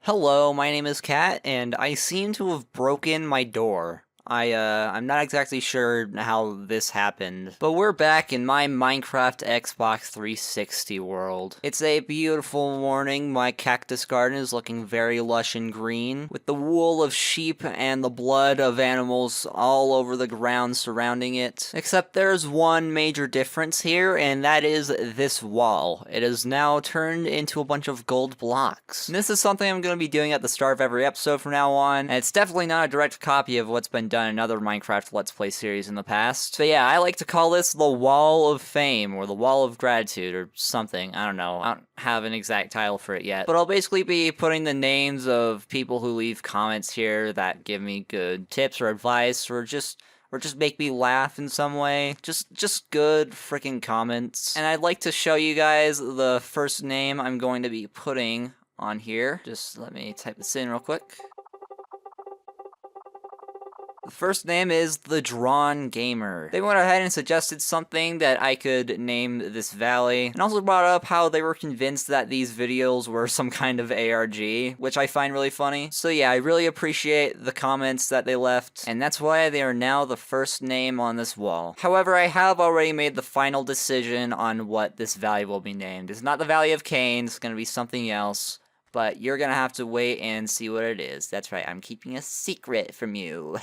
Hello, my name is Kat, and I seem to have broken my door. I'm not exactly sure how this happened, but we're back in my Minecraft Xbox 360 world. It's a beautiful morning. My cactus garden is looking very lush and green, with the wool of sheep and the blood of animals all over the ground surrounding it. Except there's one major difference here, and that is this wall. It is now turned into a bunch of gold blocks. And this is something I'm going to be doing at the start of every episode from now on, and it's definitely not a direct copy of what's been done in other Minecraft Let's Play series in the past. But yeah, I like to call this the Wall of Fame, or the Wall of Gratitude, or something. I don't know. I don't have an exact title for it yet. But I'll basically be putting the names of people who leave comments here that give me good tips or advice, or just make me laugh in some way. Just good freaking comments. And I'd like to show you guys the first name I'm going to be putting on here. Just let me type this in real quick. The first name is The Drawn Gamer. They went ahead and suggested something that I could name this valley, and also brought up how they were convinced that these videos were some kind of ARG, which I find really funny. So yeah, I really appreciate the comments that they left, and that's why they are now the first name on this wall. However, I have already made the final decision on what this valley will be named. It's not the Valley of Cain, it's gonna be something else. But you're gonna have to wait and see what it is. That's right, I'm keeping a secret from you.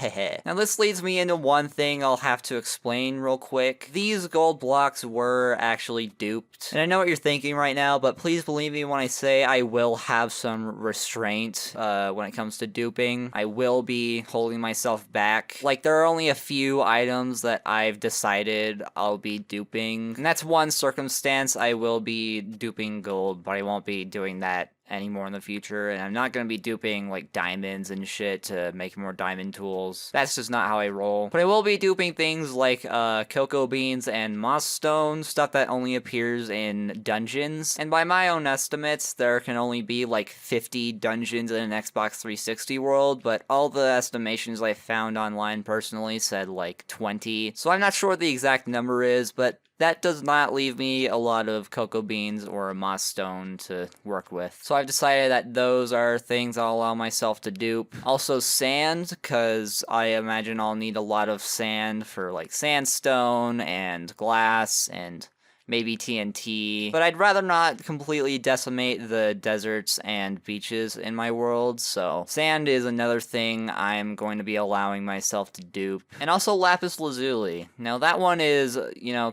Now this leads me into one thing I'll have to explain real quick. These gold blocks were actually duped. And I know what you're thinking right now, but please believe me when I say I will have some restraint when it comes to duping. I will be holding myself back. Like, there are only a few items that I've decided I'll be duping. And that's one circumstance I will be duping gold, but I won't be doing that anymore in the future, and I'm not going to be duping like diamonds and shit to make more diamond tools. That's just not how I roll. But I will be duping things like cocoa beans and moss stone, stuff that only appears in dungeons. And by my own estimates, there can only be like 50 dungeons in an Xbox 360 world, but all the estimations I found online personally said like 20. So I'm not sure what the exact number is, but that does not leave me a lot of cocoa beans or moss stone to work with. So I've decided that those are things I'll allow myself to dupe. Also sand, because I imagine I'll need a lot of sand for like sandstone and glass and maybe TNT, but I'd rather not completely decimate the deserts and beaches in my world, so sand is another thing I'm going to be allowing myself to dupe. And also lapis lazuli. Now that one is,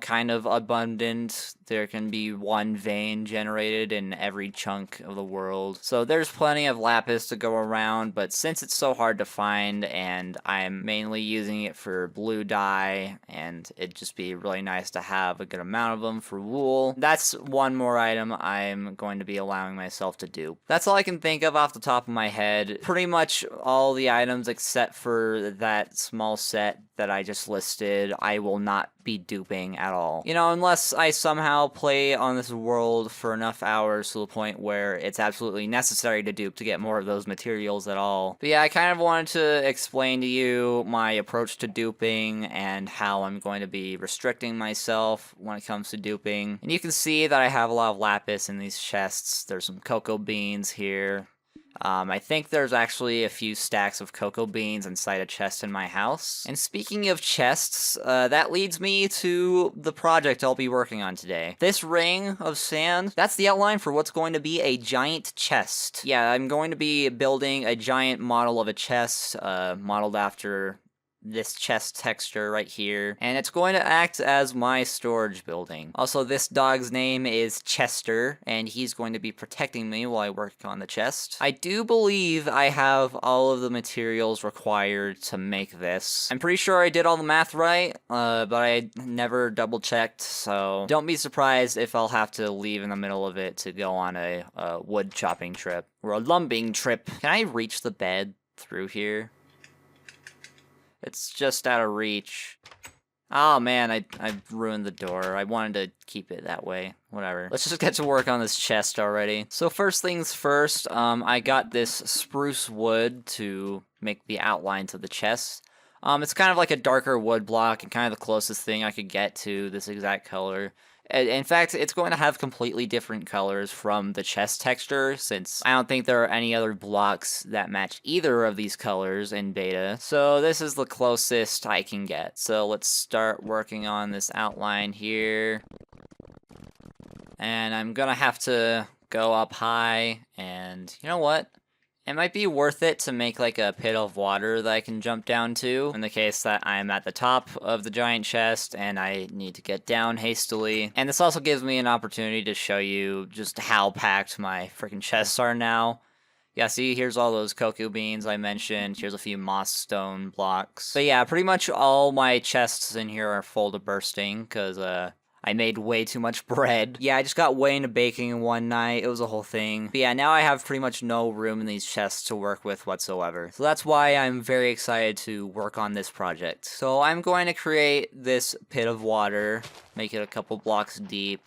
kind of abundant. There can be one vein generated in every chunk of the world, so there's plenty of lapis to go around, but since it's so hard to find and I'm mainly using it for blue dye, and it'd just be really nice to have a good amount of them for wool, that's one more item I'm going to be allowing myself to do. That's all I can think of off the top of my head. Pretty much all the items except for that small set that I just listed, I will not be duping at all. Unless I somehow play on this world for enough hours to the point where it's absolutely necessary to dupe to get more of those materials at all. But yeah, I kind of wanted to explain to you my approach to duping and how I'm going to be restricting myself when it comes to duping. And you can see that I have a lot of lapis in these chests. There's some cocoa beans here. I think there's actually a few stacks of cocoa beans inside a chest in my house. And speaking of chests, that leads me to the project I'll be working on today. This ring of sand, that's the outline for what's going to be a giant chest. Yeah, I'm going to be building a giant model of a chest, modeled after this chest texture right here, and it's going to act as my storage building. Also, this dog's name is Chester, and he's going to be protecting me while I work on the chest. I do believe I have all of the materials required to make this. I'm pretty sure I did all the math right, but I never double checked, so don't be surprised if I'll have to leave in the middle of it to go on a wood chopping trip, or a lumbing trip. Can I reach the bed through here? It's just out of reach. Oh man, I ruined the door. I wanted to keep it that way. Whatever. Let's just get to work on this chest already. So first things first, I got this spruce wood to make the outlines of the chest. It's kind of like a darker wood block and kind of the closest thing I could get to this exact color. In fact, it's going to have completely different colors from the chest texture, since I don't think there are any other blocks that match either of these colors in beta. So this is the closest I can get. So let's start working on this outline here. And I'm gonna have to go up high, and you know what? It might be worth it to make like a pit of water that I can jump down to in the case that I'm at the top of the giant chest and I need to get down hastily. And this also gives me an opportunity to show you just how packed my freaking chests are now. Yeah, see, here's all those cocoa beans I mentioned. Here's a few moss stone blocks. But yeah, pretty much all my chests in here are full to bursting because, I made way too much bread. Yeah, I just got way into baking one night. It was a whole thing. But yeah, now I have pretty much no room in these chests to work with whatsoever. So that's why I'm very excited to work on this project. So I'm going to create this pit of water, make it a couple blocks deep,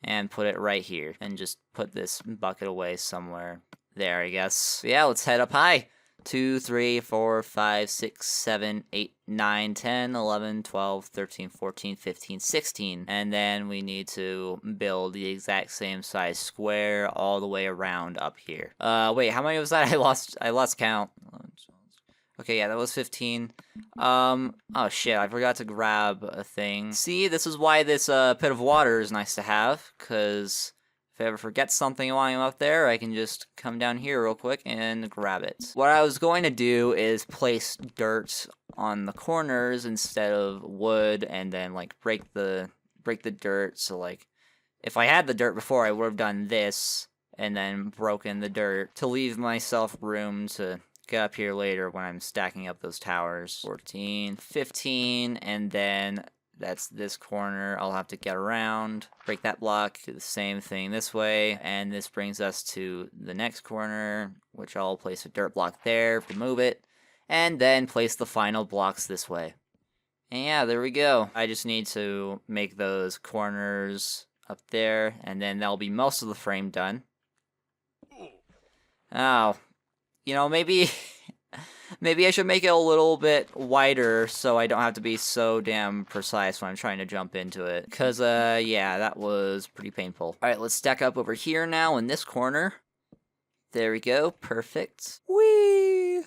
and put it right here. And just put this bucket away somewhere. There, I guess. So yeah, let's head up high. 2, 3, 4, 5, 6, 7, 8, 9, 10, 11, 12, 13, 14, 15, 16. And then we need to build the exact same size square all the way around up here. Wait, how many was that? I lost count. Okay, yeah, that was 15. Oh shit, I forgot to grab a thing. See, this is why this pit of water is nice to have, because if I ever forget something while I'm up there, I can just come down here real quick and grab it. What I was going to do is place dirt on the corners instead of wood, and then like break the dirt. So like, if I had the dirt before, I would have done this and then broken the dirt to leave myself room to get up here later when I'm stacking up those towers. 14, 15, and then that's this corner. I'll have to get around, break that block, do the same thing this way, and this brings us to the next corner, which I'll place a dirt block there, remove it, and then place the final blocks this way. And yeah, there we go. I just need to make those corners up there, and then that'll be most of the frame done. Oh, you know, maybe I should make it a little bit wider so I don't have to be so damn precise when I'm trying to jump into it. Because, yeah, that was pretty painful. Alright, let's stack up over here now in this corner. There we go, perfect. Whee!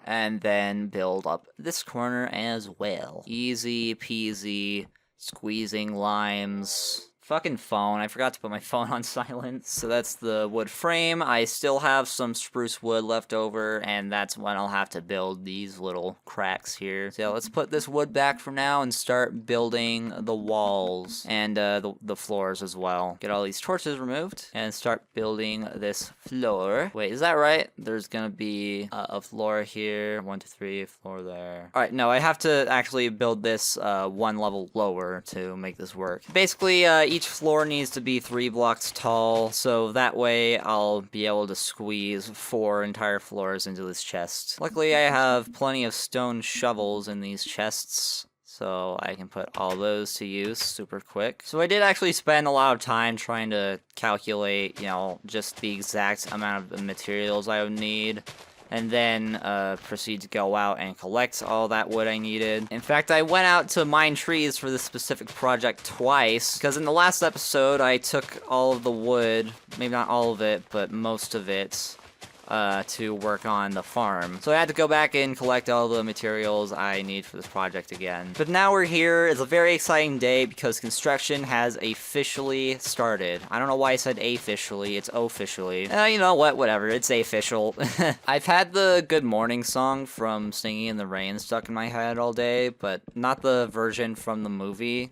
And then build up this corner as well. Easy peasy, squeezing limes. Fucking phone. I forgot to put my phone on silent. So that's the wood frame. I still have some spruce wood left over, and that's when I'll have to build these little cracks here. So yeah, let's put this wood back for now and start building the walls and the floors as well. Get all these torches removed and start building this floor. Wait, is that right? There's gonna be a floor here. 1, 2, 3, floor there. Alright, no, I have to actually build this one level lower to make this work. Basically, each floor needs to be 3 blocks tall, so that way I'll be able to squeeze 4 entire floors into this chest. Luckily, I have plenty of stone shovels in these chests, so I can put all those to use super quick. So I did actually spend a lot of time trying to calculate, you know, just the exact amount of materials I would need, and then proceed to go out and collect all that wood I needed. In fact, I went out to mine trees for this specific project twice, because in the last episode I took all of the wood, maybe not all of it, but most of it, to work on the farm. So I had to go back and collect all the materials I need for this project again. But now we're here. It's a very exciting day because construction has officially started. I don't know why I said officially. It's officially. You know what? Whatever. It's official. I've had the Good Morning song from Singing in the Rain stuck in my head all day, but not the version from the movie.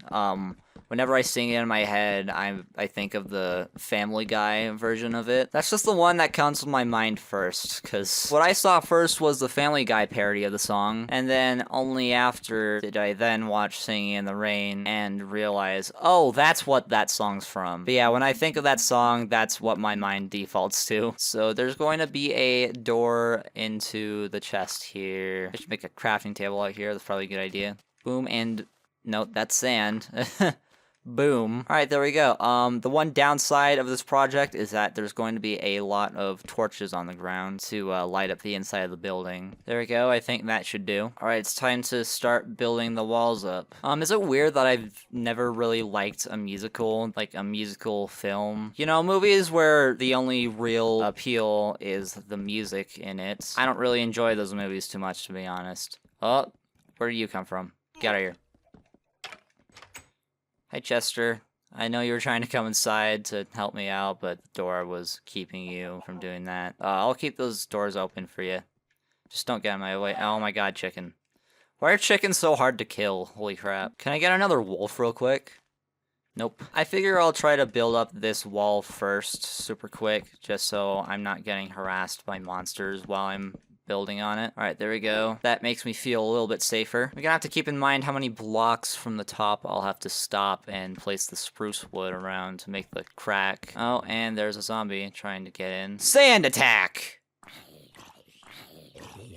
Whenever I sing it in my head, I think of the Family Guy version of it. That's just the one that comes to my mind first, because what I saw first was the Family Guy parody of the song, and then only after did I then watch Singing in the Rain and realize, oh, that's what that song's from. But yeah, when I think of that song, that's what my mind defaults to. So there's going to be a door into the chest here. I should make a crafting table out here. That's probably a good idea. Boom, and no, that's sand. Boom. Alright, there we go. The one downside of this project is that there's going to be a lot of torches on the ground to light up the inside of the building. There we go, I think that should do. Alright, it's time to start building the walls up. Is it weird that I've never really liked a musical, like a musical film? You know, movies where the only real appeal is the music in it. I don't really enjoy those movies too much, to be honest. Oh, where do you come from? Get out of here. Hi, Chester. I know you were trying to come inside to help me out, but the door was keeping you from doing that. I'll keep those doors open for you. Just don't get in my way. Oh my god, chicken. Why are chickens so hard to kill? Holy crap. Can I get another wolf real quick? Nope. I figure I'll try to build up this wall first, super quick, just so I'm not getting harassed by monsters while I'm building on it. Alright, there we go. That makes me feel a little bit safer. We're gonna have to keep in mind how many blocks from the top I'll have to stop and place the spruce wood around to make the crack. Oh, and there's a zombie trying to get in. Sand attack!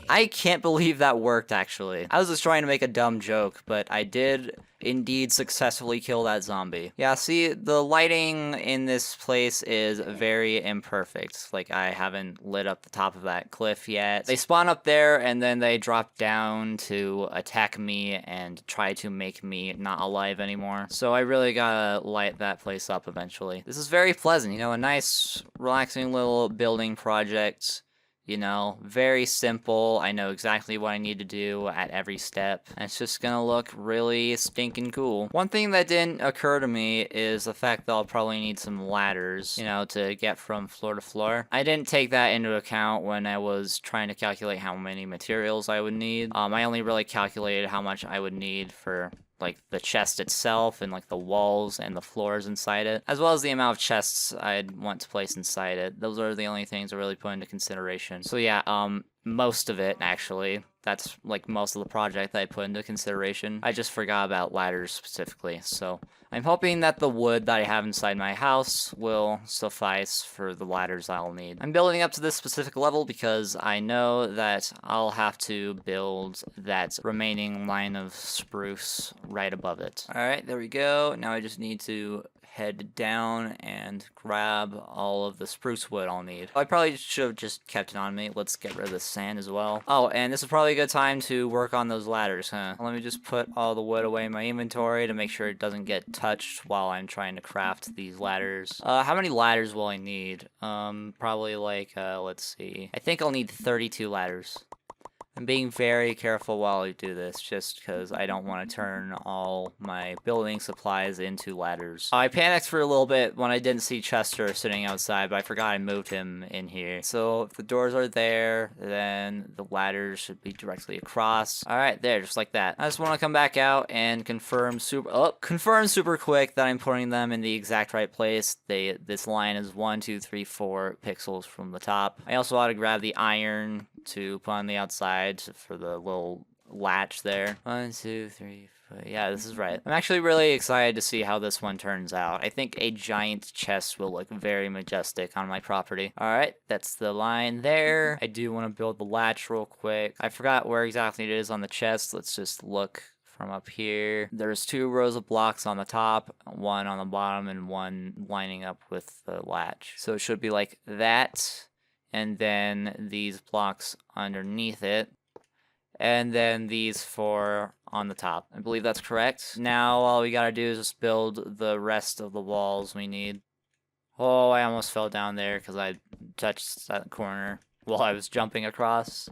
I can't believe that worked, actually. I was just trying to make a dumb joke, but I did indeed successfully kill that zombie. Yeah, see, the lighting in this place is very imperfect. Like, I haven't lit up the top of that cliff yet. They spawn up there, and then they drop down to attack me and try to make me not alive anymore. So I really gotta light that place up eventually. This is very pleasant, you know, a nice, relaxing little building project. You know, very simple. I know exactly what I need to do at every step. And it's just gonna look really stinking cool. One thing that didn't occur to me is the fact that I'll probably need some ladders, you know, to get from floor to floor. I didn't take that into account when I was trying to calculate how many materials I would need. I only really calculated how much I would need for like the chest itself and like the walls and the floors inside it, as well as the amount of chests I'd want to place inside it. Those are the only things I really put into consideration. So yeah, most of it actually. That's like most of the project that I put into consideration. I just forgot about ladders specifically, so I'm hoping that the wood that I have inside my house will suffice for the ladders I'll need. I'm building up to this specific level because I know that I'll have to build that remaining line of spruce right above it. Alright, there we go. Now I just need to head down and grab all of the spruce wood I'll need. I probably should have just kept it on me. Let's get rid of the sand as well. Oh, and this is probably a good time to work on those ladders, huh? Let me just put all the wood away in my inventory to make sure it doesn't get touched while I'm trying to craft these ladders. How many ladders will I need? Probably like, let's see. I think I'll need 32 ladders. I'm being very careful while I do this, just because I don't want to turn all my building supplies into ladders. I panicked for a little bit when I didn't see Chester sitting outside, but I forgot I moved him in here. So if the doors are there, then the ladders should be directly across. Alright, there, just like that. I just want to come back out and confirm super quick that I'm putting them in the exact right place. This line is 1, 2, 3, 4 pixels from the top. I also ought to grab the iron to put on the outside for the little latch there. 1, 2, 3, 4. Yeah, this is right. I'm actually really excited to see how this one turns out. I think a giant chest will look very majestic on my property. Alright, that's the line there. I do want to build the latch real quick. I forgot where exactly it is on the chest. Let's just look from up here. There's 2 rows of blocks on the top, 1 on the bottom, and 1 lining up with the latch. So it should be like that. And then these blocks underneath it, and then these 4 on the top. I believe that's correct. Now all we gotta do is just build the rest of the walls we need. Oh, I almost fell down there because I touched that corner while I was jumping across.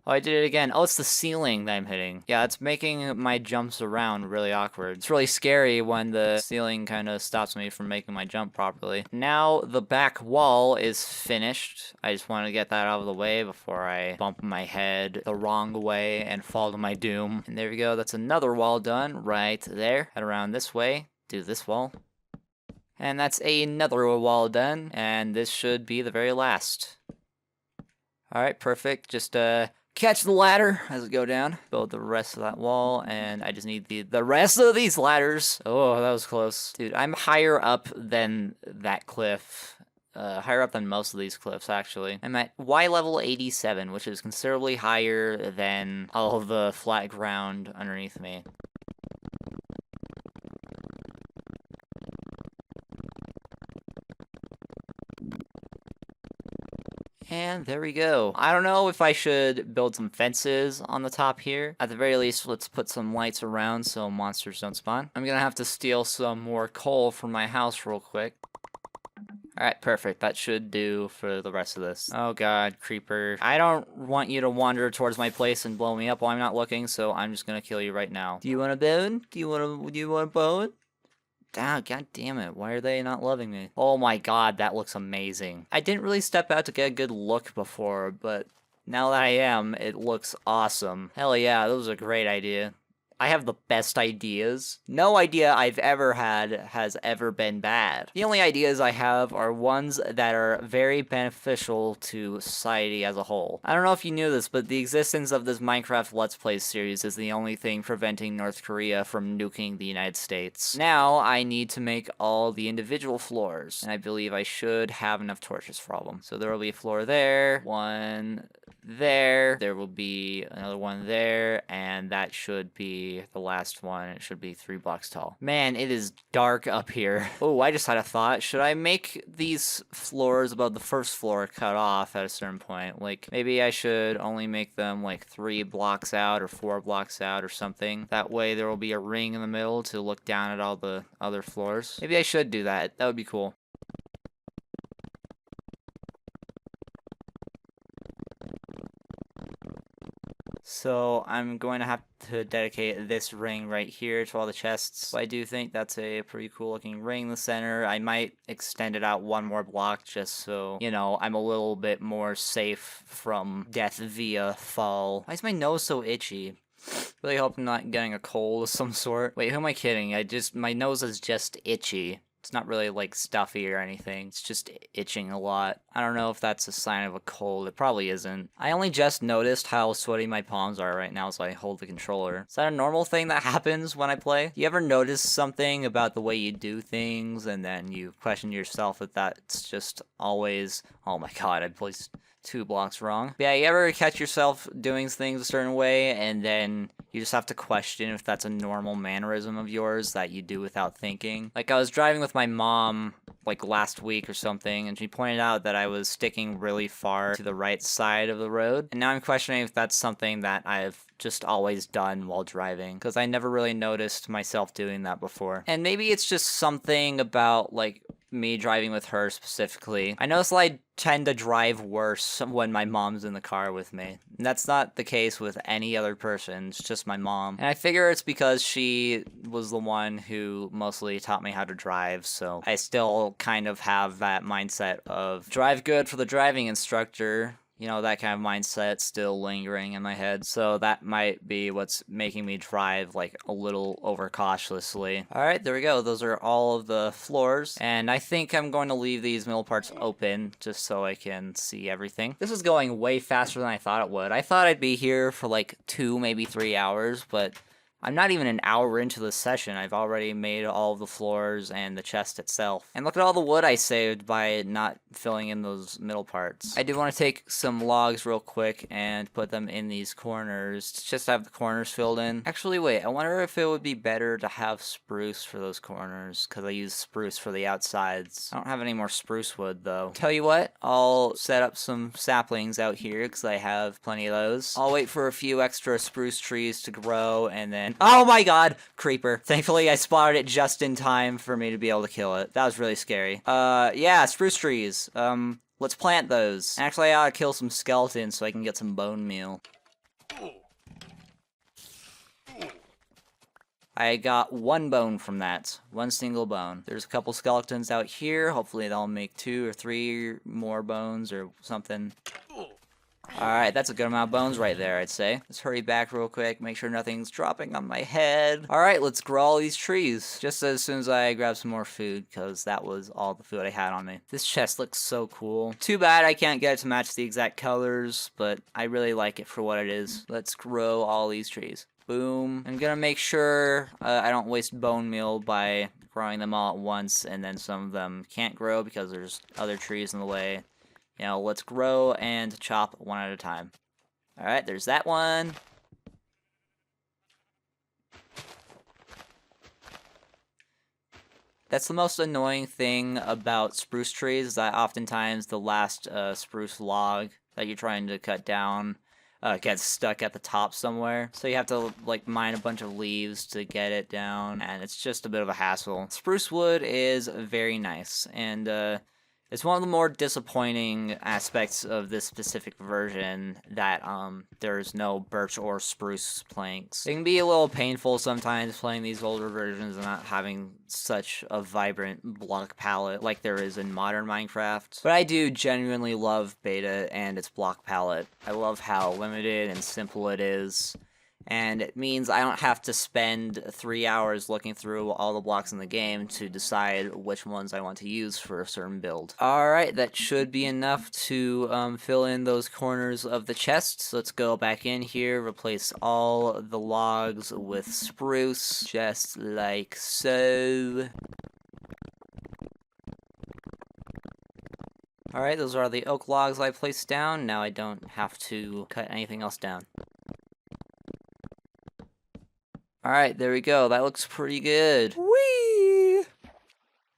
Oh, I did it again. Oh, it's the ceiling that I'm hitting. Yeah, it's making my jumps around really awkward. It's really scary when the ceiling kind of stops me from making my jump properly. Now the back wall is finished. I just want to get that out of the way before I bump my head the wrong way and fall to my doom. And there we go. That's another wall done right there. Head around this way. Do this wall. And that's another wall done. And this should be the very last. Alright, perfect. Just, catch the ladder as it go down. Build the rest of that wall, and I just need the rest of these ladders. Oh, that was close. Dude, I'm higher up than that cliff. Higher up than most of these cliffs, actually. I'm at Y level 87, which is considerably higher than all of the flat ground underneath me. And there we go. I don't know if I should build some fences on the top here. At the very least, let's put some lights around so monsters don't spawn. I'm gonna have to steal some more coal from my house real quick. Alright, perfect. That should do for the rest of this. Oh god, creeper. I don't want you to wander towards my place and blow me up while I'm not looking, so I'm just gonna kill you right now. Do you want a bone? Do you want a bone? Ah, god damn it. Why are they not loving me? Oh my god, that looks amazing. I didn't really step out to get a good look before, but now that I am, it looks awesome. Hell yeah, that was a great idea. I have the best ideas. No idea I've ever had has ever been bad. The only ideas I have are ones that are very beneficial to society as a whole. I don't know if you knew this, but the existence of this Minecraft Let's Play series is the only thing preventing North Korea from nuking the United States. Now, I need to make all the individual floors, and I believe I should have enough torches for all of them. So there will be a floor there, one there will be another one there, and that should be the last one. It should be 3 blocks tall. Man, it is dark up here. Oh, I just had a thought. Should I make these floors above the first floor cut off at a certain point? Like, maybe I should only make them like 3 blocks out or 4 blocks out or something. That way there will be a ring in the middle to look down at all the other floors. Maybe I should do that. That would be cool. So I'm going to have to dedicate this ring right here to all the chests. But I do think that's a pretty cool looking ring in the center. I might extend it out 1 more block just so, you know, I'm a little bit more safe from death via fall. Why is my nose so itchy? Really hope I'm not getting a cold of some sort. Wait, who am I kidding? My nose is just itchy. It's not really, like, stuffy or anything. It's just itching a lot. I don't know if that's a sign of a cold. It probably isn't. I only just noticed how sweaty my palms are right now as I hold the controller. Is that a normal thing that happens when I play? You ever notice something about the way you do things, and then you question yourself if that's just always... Oh my god, I placed 2 blocks wrong. Yeah, you ever catch yourself doing things a certain way, and then you just have to question if that's a normal mannerism of yours that you do without thinking? Like, I was driving with my mom, like, last week or something, and she pointed out that I was sticking really far to the right side of the road, and now I'm questioning if that's something that I've just always done while driving, because I never really noticed myself doing that before. And maybe it's just something about, like, me driving with her specifically. I notice I tend to drive worse when my mom's in the car with me. And that's not the case with any other person, it's just my mom. And I figure it's because she was the one who mostly taught me how to drive, so I still kind of have that mindset of drive good for the driving instructor. You know, that kind of mindset still lingering in my head. So that might be what's making me drive, like, a little overcautiously. Alright, there we go. Those are all of the floors. And I think I'm going to leave these middle parts open just so I can see everything. This is going way faster than I thought it would. I thought I'd be here for like 2, maybe 3 hours, but I'm not even an hour into this session. I've already made all of the floors and the chest itself. And look at all the wood I saved by not filling in those middle parts. I do want to take some logs real quick and put them in these corners to just have the corners filled in. Actually, wait, I wonder if it would be better to have spruce for those corners, because I use spruce for the outsides. I don't have any more spruce wood, though. Tell you what, I'll set up some saplings out here, because I have plenty of those. I'll wait for a few extra spruce trees to grow, and then... Oh my god! Creeper. Thankfully, I spotted it just in time for me to be able to kill it. That was really scary. Yeah, spruce trees. Let's plant those. Actually, I ought to kill some skeletons so I can get some bone meal. I got 1 bone from that. 1 single bone. There's a couple skeletons out here. Hopefully they'll make 2 or 3 more bones or something. Alright, that's a good amount of bones right there, I'd say. Let's hurry back real quick, make sure nothing's dropping on my head. Alright, let's grow all these trees. Just as soon as I grab some more food, because that was all the food I had on me. This chest looks so cool. Too bad I can't get it to match the exact colors, but I really like it for what it is. Let's grow all these trees. Boom. I'm gonna make sure I don't waste bone meal by growing them all at once, and then some of them can't grow because there's other trees in the way. You know, let's grow and chop one at a time. Alright, there's that one. That's the most annoying thing about spruce trees, is that oftentimes the last spruce log that you're trying to cut down gets stuck at the top somewhere. So you have to like mine a bunch of leaves to get it down, and it's just a bit of a hassle. Spruce wood is very nice, and it's one of the more disappointing aspects of this specific version that there's no birch or spruce planks. It can be a little painful sometimes playing these older versions and not having such a vibrant block palette like there is in modern Minecraft. But I do genuinely love beta and its block palette. I love how limited and simple it is. And it means I don't have to spend 3 hours looking through all the blocks in the game to decide which ones I want to use for a certain build. Alright, that should be enough to fill in those corners of the chests. Let's go back in here, replace all the logs with spruce, just like so. Alright, those are the oak logs I placed down. Now I don't have to cut anything else down. Alright, there we go. That looks pretty good. Whee!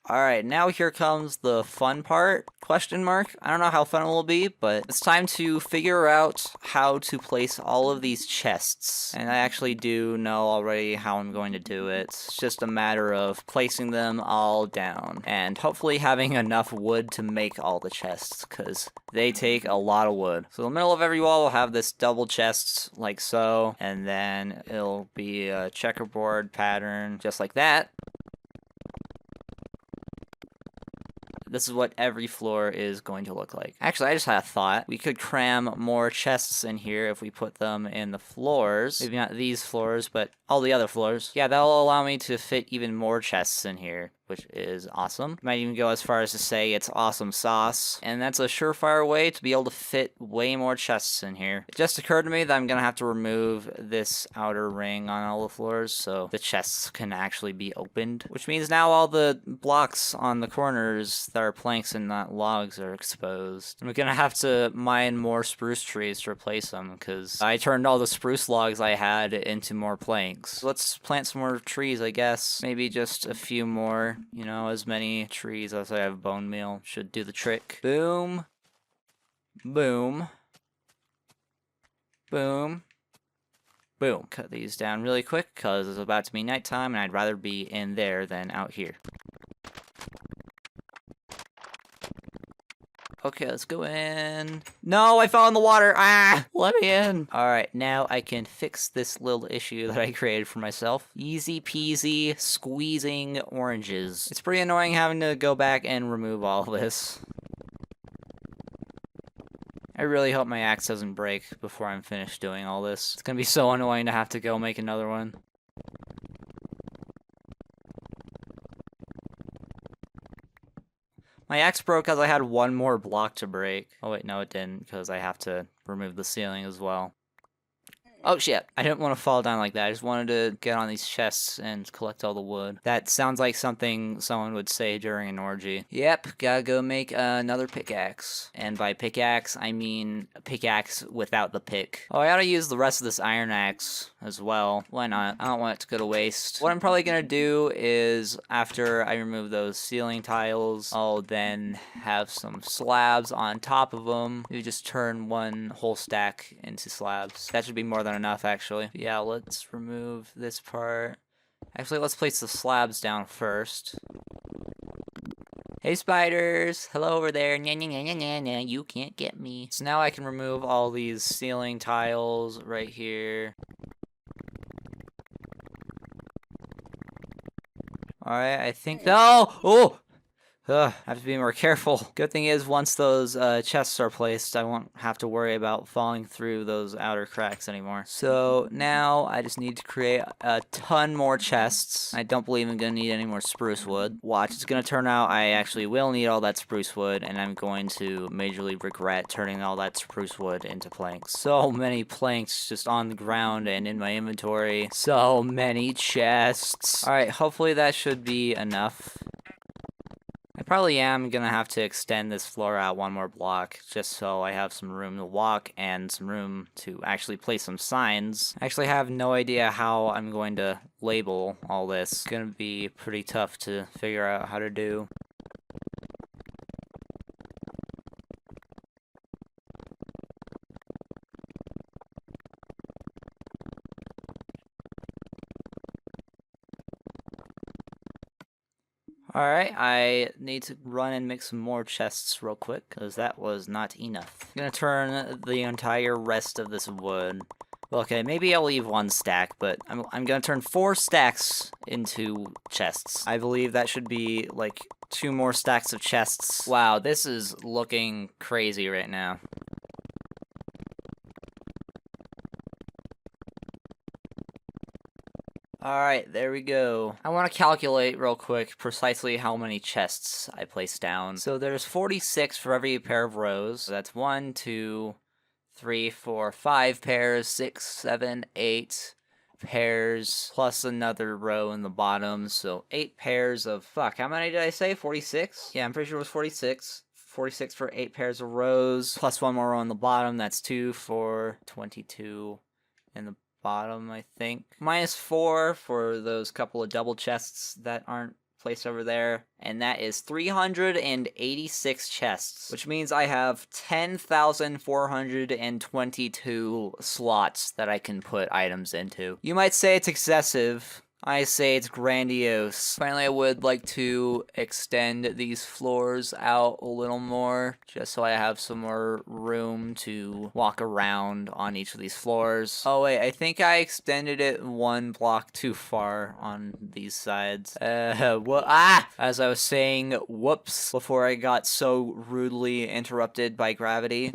Alright, now here comes the fun part, question mark. I don't know how fun it will be, but it's time to figure out how to place all of these chests. And I actually do know already how I'm going to do it. It's just a matter of placing them all down, and hopefully having enough wood to make all the chests, because they take a lot of wood. So in the middle of every wall will have this double chest, like so, and then it'll be a checkerboard pattern, just like that. This is what every floor is going to look like. Actually, I just had a thought. We could cram more chests in here if we put them in the floors. Maybe not these floors, but all the other floors. Yeah, that'll allow me to fit even more chests in here, which is awesome. Might even go as far as to say it's awesome sauce. And that's a surefire way to be able to fit way more chests in here. It just occurred to me that I'm gonna have to remove this outer ring on all the floors so the chests can actually be opened. Which means now all the blocks on the corners that are planks and not logs are exposed. I'm gonna have to mine more spruce trees to replace them, because I turned all the spruce logs I had into more planks. Let's plant some more trees, I guess. Maybe just a few more. You know, as many trees as I have bone meal should do the trick. Boom. Boom. Boom. Boom. Cut these down really quick, because it's about to be nighttime, and I'd rather be in there than out here. Okay, let's go in. No, I fell in the water. Ah, let me in. All right, now I can fix this little issue that I created for myself. Easy peasy squeezing oranges. It's pretty annoying having to go back and remove all this. I really hope my axe doesn't break before I'm finished doing all this. It's gonna be so annoying to have to go make another one. My axe broke because I had one more block to break. Oh wait, no it didn't, because I have to remove the ceiling as well. Oh shit, I didn't want to fall down like that. I just wanted to get on these chests and collect all the wood. That sounds like something someone would say during an orgy. Yep, gotta go make another pickaxe. And by pickaxe, I mean a pickaxe without the pick. Oh, I gotta use the rest of this iron axe as well. Why not? I don't want it to go to waste. What I'm probably gonna do is, after I remove those ceiling tiles, I'll then have some slabs on top of them. You just turn one whole stack into slabs. That should be more than enough, actually. Yeah, let's remove this part. Actually, let's place the slabs down first. Hey spiders! Hello over there. Nya, nya, nya, nya, nya, nya. You can't get me. So now I can remove all these ceiling tiles right here. Alright, I think... No! Oh! Ugh, I have to be more careful. Good thing is, once those chests are placed, I won't have to worry about falling through those outer cracks anymore. So now I just need to create a ton more chests. I don't believe I'm gonna need any more spruce wood. Watch, it's gonna turn out I actually will need all that spruce wood, and I'm going to majorly regret turning all that spruce wood into planks. So many planks just on the ground and in my inventory. So many chests. Alright, hopefully that should be enough. I Probably am gonna have to extend this floor out one more block just so I have some room to walk and some room to actually place some signs. I actually have no idea how I'm going to label all this. It's gonna be pretty tough to figure out how to do. Alright, I need to run and make some more chests real quick, because that was not enough. I'm gonna turn the entire rest of this wood. Okay, maybe I'll leave one stack, but I'm gonna turn 4 stacks into chests. I believe that should be, like, 2 more stacks of chests. Wow, this is looking crazy right now. Alright, there we go. I want to calculate real quick precisely how many chests I placed down. So there's 46 for every pair of rows. So that's 1, 2, 3, 4, 5 pairs, 6, 7, 8 pairs, plus another row in the bottom. So 8 pairs of, fuck, how many did I say? 46? Yeah, I'm pretty sure it was 46. 46 for 8 pairs of rows, plus one more row on the bottom. That's 2 for 22 in the bottom, I think. Minus 4 for those couple of double chests that aren't placed over there. And that is 386 chests, which means I have 10,422 slots that I can put items into. You might say it's excessive. I say it's grandiose. Finally, I would like to extend these floors out a little more, just so I have some more room to walk around on each of these floors. Oh wait, I think I extended it 1 block too far on these sides. As I was saying, whoops, before I got so rudely interrupted by gravity.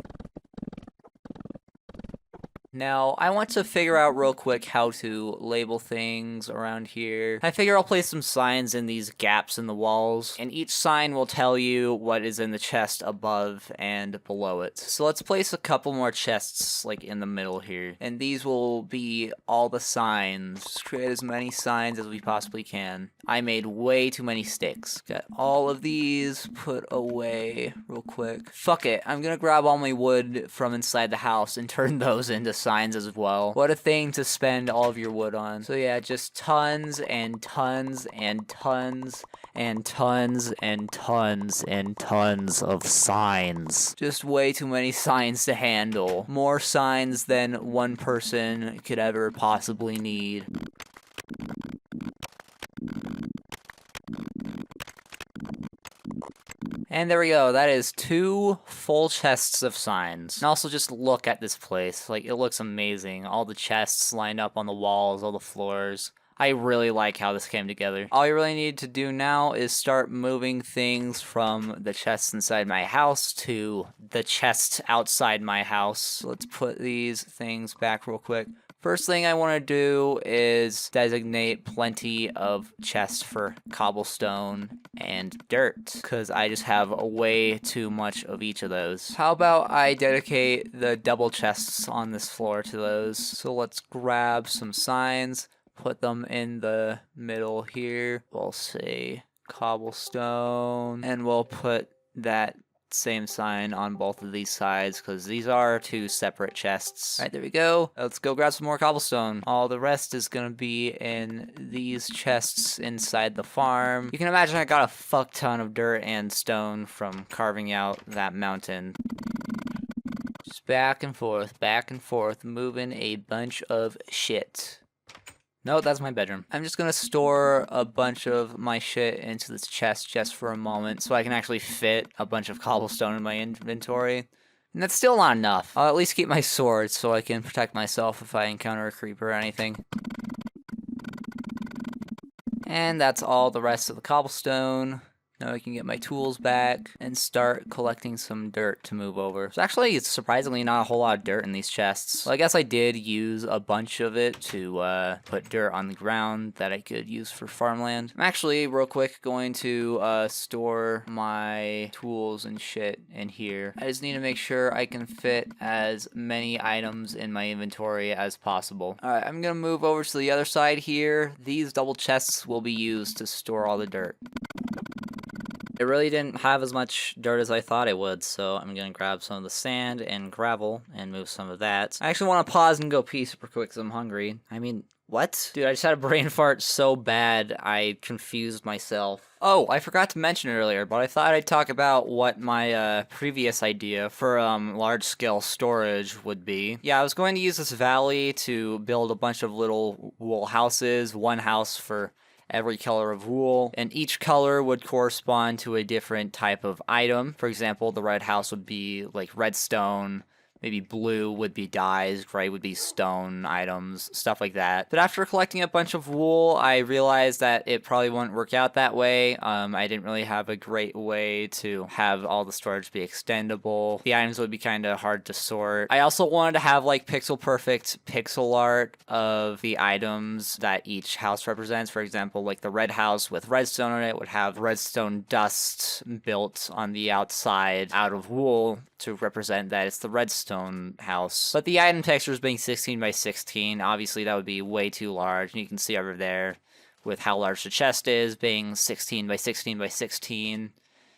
Now, I want to figure out real quick how to label things around here. I figure I'll place some signs in these gaps in the walls, and each sign will tell you what is in the chest above and below it. So let's place a couple more chests, like, in the middle here. And these will be all the signs. Just create as many signs as we possibly can. I made way too many sticks. Got all of these put away real quick. Fuck it, I'm gonna grab all my wood from inside the house and turn those into signs as well. What a thing to spend all of your wood on. So yeah, just tons and tons and tons and tons and tons and tons of signs. Just way too many signs to handle. More signs than one person could ever possibly need. And there we go, that is 2 full chests of signs. And also just look at this place, like, it looks amazing. All the chests lined up on the walls, all the floors. I really like how this came together. All you really need to do now is start moving things from the chests inside my house to the chests outside my house. So let's put these things back real quick. First thing I want to do is designate plenty of chests for cobblestone and dirt, because I just have way too much of each of those. How about I dedicate the double chests on this floor to those? So let's grab some signs, put them in the middle here. We'll say cobblestone, and we'll put that same sign on both of these sides, because these are 2 separate chests. Alright, there we go. Let's go grab some more cobblestone. All the rest is gonna be in these chests inside the farm. You can imagine I got a fuck ton of dirt and stone from carving out that mountain. Just back and forth, moving a bunch of shit. No, that's my bedroom. I'm just gonna store a bunch of my shit into this chest just for a moment so I can actually fit a bunch of cobblestone in my inventory. And that's still not enough. I'll at least keep my sword so I can protect myself if I encounter a creeper or anything. And that's all the rest of the cobblestone. Now I can get my tools back and start collecting some dirt to move over. There's actually surprisingly not a whole lot of dirt in these chests. Well, I guess I did use a bunch of it to put dirt on the ground that I could use for farmland. I'm actually, real quick, going to store my tools and shit in here. I just need to make sure I can fit as many items in my inventory as possible. Alright, I'm gonna move over to the other side here. These double chests will be used to store all the dirt. It really didn't have as much dirt as I thought it would, so I'm gonna grab some of the sand and gravel and move some of that. I actually want to pause and go pee super quick because I'm hungry. I mean, what? Dude, I just had a brain fart so bad I confused myself. Oh, I forgot to mention it earlier, but I thought I'd talk about what my previous idea for large-scale storage would be. Yeah, I was going to use this valley to build a bunch of little wool houses, one house for every color of wool, and each color would correspond to a different type of item. For example, the red house would be like redstone, maybe blue would be dyes, gray would be stone items, stuff like that. But after collecting a bunch of wool, I realized that it probably wouldn't work out that way. I didn't really have a great way to have all the storage be extendable. The items would be kind of hard to sort. I also wanted to have like pixel perfect pixel art of the items that each house represents. For example, like the red house with redstone on it would have redstone dust built on the outside out of wool to represent that it's the redstone house. But the item textures being 16 by 16, obviously that would be way too large. And you can see over there with how large the chest is being 16 by 16 by 16.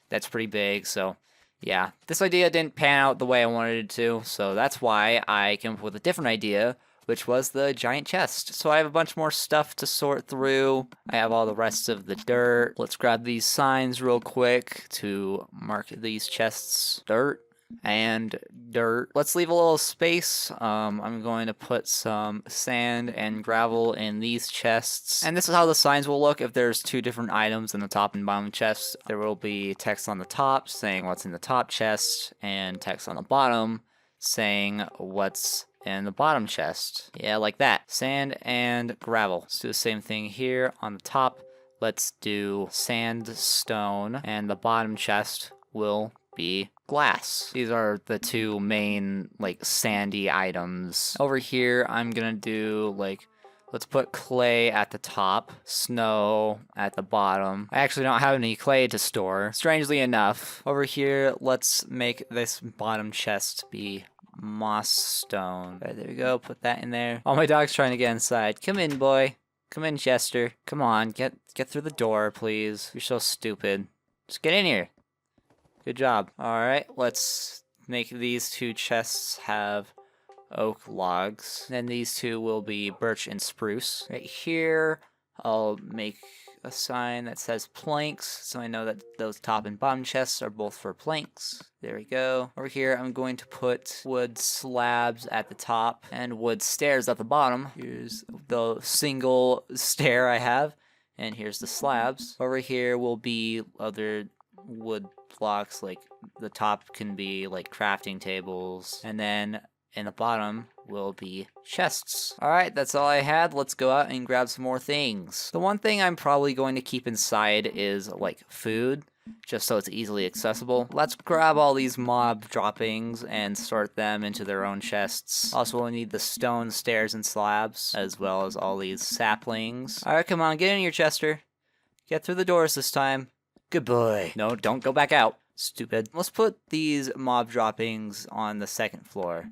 That's pretty big, so yeah. This idea didn't pan out the way I wanted it to, so that's why I came up with a different idea, which was the giant chest. So I have a bunch more stuff to sort through. I have all the rest of the dirt. Let's grab these signs real quick to mark these chests. Dirt and dirt. Let's leave a little space. I'm going to put some sand and gravel in these chests. And this is how the signs will look if there's two different items in the top and bottom chest. There will be text on the top saying what's in the top chest, and text on the bottom saying what's in the bottom chest. Yeah, like that. Sand and gravel. Let's do the same thing here on the top. Let's do sandstone, and the bottom chest will be glass. These are the two main, like, sandy items. Over here, I'm gonna do, like, let's put clay at the top, snow at the bottom. I actually don't have any clay to store, strangely enough. Over here, let's make this bottom chest be moss stone. Okay, there we go, put that in there. Oh, my dog's trying to get inside. Come in, boy. Come in, Chester. Come on, get through the door, please. You're so stupid. Just get in here. Good job. Alright, let's make these two chests have oak logs. Then these two will be birch and spruce. Right here, I'll make a sign that says planks, so I know that those top and bottom chests are both for planks. There we go. Over here, I'm going to put wood slabs at the top and wood stairs at the bottom. Here's the single stair I have, and here's the slabs. Over here will be other wood blocks, like the top can be like crafting tables, and then in the bottom will be chests. Alright, that's all I had. Let's go out and grab some more things. The one thing I'm probably going to keep inside is like food, just so it's easily accessible. Let's grab all these mob droppings and sort them into their own chests. Also, we'll need the stone stairs and slabs, as well as all these saplings. Alright, come on, get in here, Chester. Get through the doors this time. Good boy. No, don't go back out. Stupid. Let's put these mob droppings on the second floor.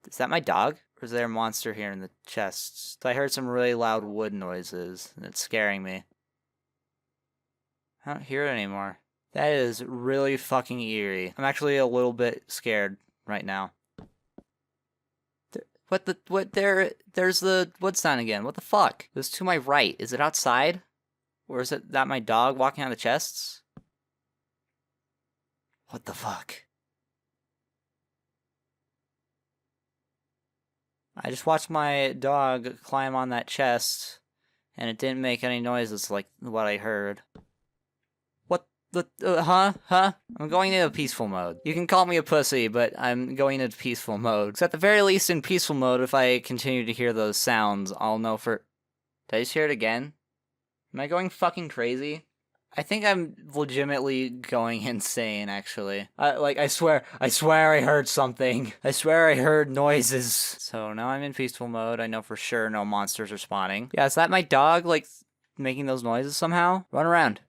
Is that my dog? Or is there a monster here in the chests? I heard some really loud wood noises, and it's scaring me. I don't hear it anymore. That is really fucking eerie. I'm actually a little bit scared right now. There's the wood sign again. What the fuck? It was to my right. Is it outside? Or is it that my dog walking on the chests? What the fuck? I just watched my dog climb on that chest, and it didn't make any noises like what I heard. What the, huh? I'm going into peaceful mode. You can call me a pussy, but I'm going into peaceful mode. So at the very least in peaceful mode, if I continue to hear those sounds, I'll know for... Did I just hear it again? Am I going fucking crazy? I think I'm legitimately going insane, actually. I swear I heard something. I swear I heard noises. So now I'm in peaceful mode. I know for sure no monsters are spawning. Yeah, is that my dog, like, making those noises somehow? Run around.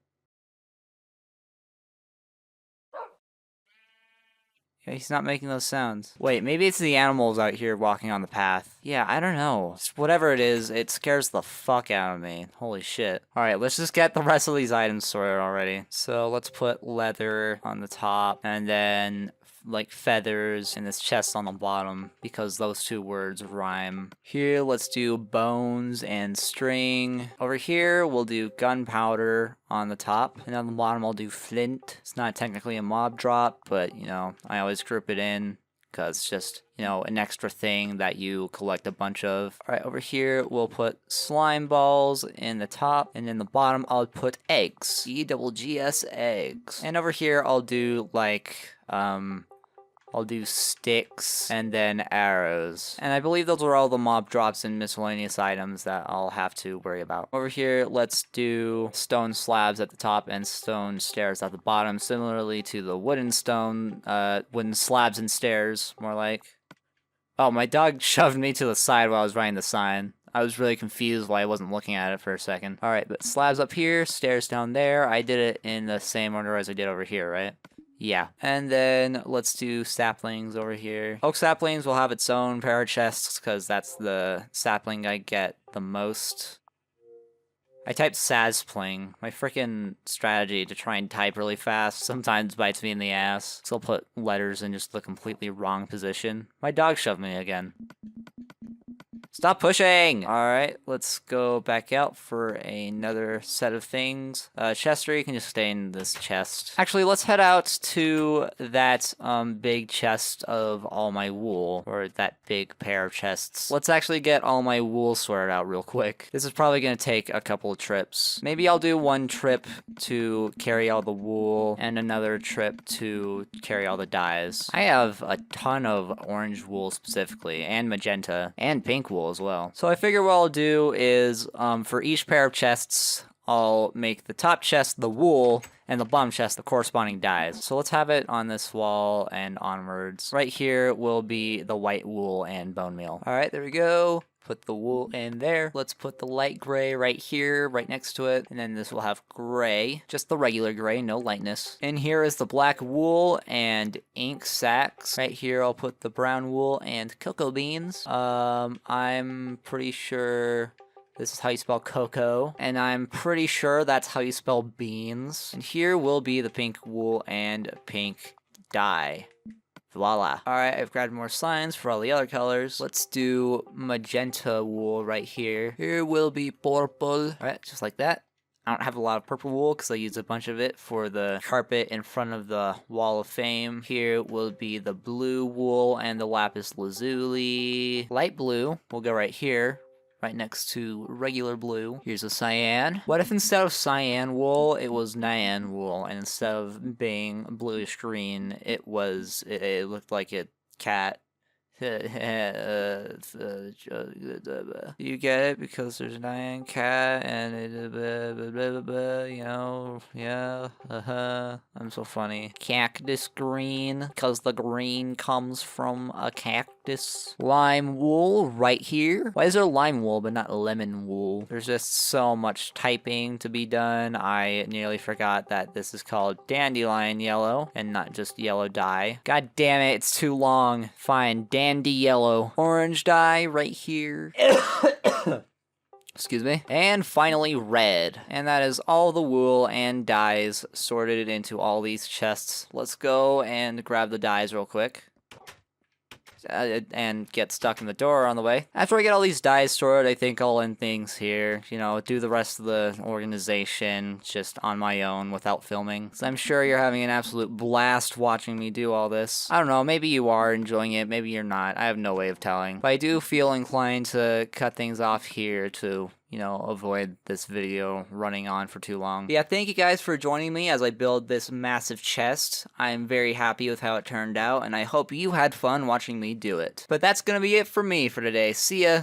Yeah, he's not making those sounds. Wait, maybe it's the animals out here walking on the path. Yeah, I don't know. Just whatever it is, it scares the fuck out of me. Holy shit. Alright, let's just get the rest of these items sorted already. So let's put leather on the top, and then like feathers in this chest on the bottom, because those two words rhyme. Here, let's do bones and string. Over here, we'll do gunpowder on the top, and on the bottom I'll do flint. It's not technically a mob drop, but you know, I always group it in because it's just, you know, an extra thing that you collect a bunch of. Alright, over here we'll put slime balls in the top, and in the bottom I'll put eggs. E-double-G-S, eggs. And over here I'll do like, I'll do sticks and then arrows. And I believe those are all the mob drops and miscellaneous items that I'll have to worry about. Over here, let's do stone slabs at the top and stone stairs at the bottom, similarly to the wooden slabs and stairs, more like. Oh, my dog shoved me to the side while I was writing the sign. I was really confused why I wasn't looking at it for a second. Alright, but slabs up here, stairs down there. I did it in the same order as I did over here, right? Yeah. And then let's do saplings over here. Oak saplings will have its own pair of chests because that's the sapling I get the most. I typed saspling. My freaking strategy to try and type really fast sometimes bites me in the ass. So I'll put letters in just the completely wrong position. My dog shoved me again. Stop pushing! Alright, let's go back out for another set of things. Chester, you can just stay in this chest. Actually, let's head out to that big chest of all my wool, or that big pair of chests. Let's actually get all my wool sorted out real quick. This is probably going to take a couple of trips. Maybe I'll do one trip to carry all the wool, and another trip to carry all the dyes. I have a ton of orange wool specifically, and magenta, and pink wool as well. So I figure what I'll do is, for each pair of chests, I'll make the top chest the wool, and the bottom chest the corresponding dyes. So let's have it on this wall and onwards. Right here will be the white wool and bone meal. Alright, there we go. Put the wool in there. Let's put the light gray right here, right next to it. And then this will have gray. Just the regular gray, no lightness. In here is the black wool and ink sacks. Right here I'll put the brown wool and cocoa beans. I'm pretty sure this is how you spell cocoa. And I'm pretty sure that's how you spell beans. And here will be the pink wool and pink dye. Voila. Alright, I've grabbed more signs for all the other colors. Let's do magenta wool right here. Here will be purple. Alright, just like that. I don't have a lot of purple wool because I used a bunch of it for the carpet in front of the wall of fame. Here will be the blue wool and the lapis lazuli. Light blue will go right here, right next to regular blue. Here's a cyan. What if instead of cyan wool, it was nyan wool, and instead of being bluish green, it looked like a cat? You get it? Because there's an nyan cat, and you know, yeah, I'm so funny. Cactus green, because the green comes from a cactus. Lime wool, right here. Why is there lime wool, but not lemon wool? There's just so much typing to be done. I nearly forgot that this is called dandelion yellow, and not just yellow dye. God damn it, it's too long. Fine, dandy yellow. Orange dye right here. Excuse me. And finally red. And that is all the wool and dyes sorted into all these chests. Let's go and grab the dyes real quick. And get stuck in the door on the way. After I get all these dyes sorted, I think I'll end things here. You know, do the rest of the organization just on my own without filming. So I'm sure you're having an absolute blast watching me do all this. I don't know, maybe you are enjoying it, maybe you're not. I have no way of telling. But I do feel inclined to cut things off here to, you know, avoid this video running on for too long. Yeah, thank you guys for joining me as I build this massive chest. I'm very happy with how it turned out, and I hope you had fun watching me do it. But that's gonna be it for me for today. See ya!